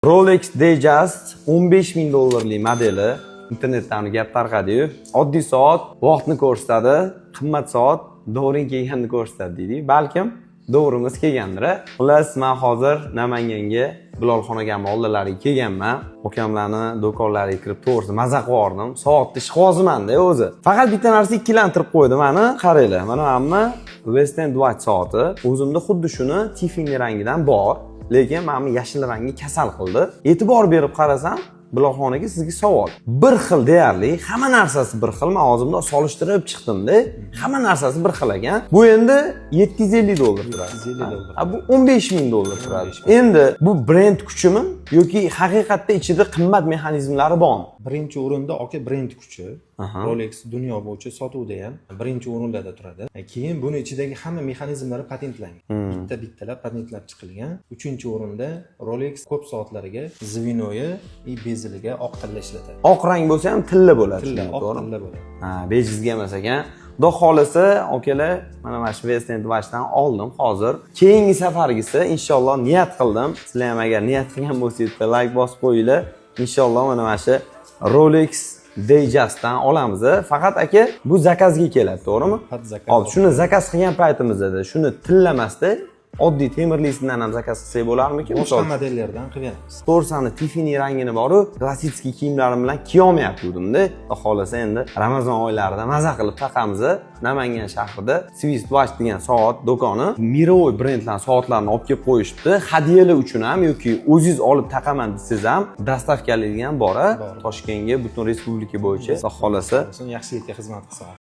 Rolex Datejust $15,000 modeli. Internetdan uni gap tarqadi-yu. Oddiy soat vaqtni ko'rsatadi, qimmat soat davring kelganini ko'rsatadi deydi. Balkim davrimiz kelgandir. Xullas, men hozir Namanganga Bilolxonaga oldilariga kelganman. Ukamlarni do'konlariga kirib to'g'risi maza qildim. Soatni ishqozimanda o'zi. Faqat bitta narsa ikkilantirib qo'ydi meni. Qaranglar, mana hamma Western Watch soati. O'zimda xuddi shuni Tiffany rangidan bor, lekin meni yashil rangi kasal qildi. E'tibor berib qarasam, Bilolxonaga sizga savol. Bir xil deyarli, hamma narsasi bir xil. Men o'zimda solishtirib chiqdim-da. Hamma narsasi bir xil ekan. Bu endi $750 turadi. $750. Bu $15,000 turadi. Endi bu brend kuchimi yoki haqiqatda ichida qimmat mexanizmlari bormi? Birinchi o'rinda brend kuchi. Rolex dunyo bo'yicha sotuvda ham birinchi o'rinlarda turadi. Keyin buni ichidagi hamma mexanizmlari patentlangan. Bittalab patentlab chiqilgan. 3-o'rinda Rolex ko'p soatlariga zvinoyi beziliga oq tilla ishlatadi. Oq rang bo'lsa ham tilla bo'ladi. Oq tilla bo'ladi. Bejizga emas ekan. Xudo xolisa, okalar, mana mana shu Western Watchdan oldim hozir. Keyingi safargisi inshaalloh niyat qildim. Sizlar ham agar niyat qilgan bo'lsangiz, like bosib qo'yinglar. Inshaalloh mana mana shu Rolex Datejustdan olamiz. Faqat aka, bu zakazga keladi, to'g'rimi? Hop, shuni zakaz qilgan paytimizda shuni tillamasda oddiy temir listdan ham zakaz qilsak bo'larmikin? Boshqa modellardan qilyapmiz. To'g'risini Tiffany rangini boru, klassik kiyimlarim bilan kiyolmayaptim-da. Xohlasa endi Ramazon oylarida maza qilib taqamiz. Namangan shahrida Swiss Watch degan soat do'koni miroy brendlar soatlarni olib kelib qo'yishibdi. Hadiyalar uchun ham yoki o'zingiz olib taqaman desangiz ham dastavkalaydigan bor. Toshkentga butun respublika bo'yicha xohlasa yaxshilikka xizmat qilsa.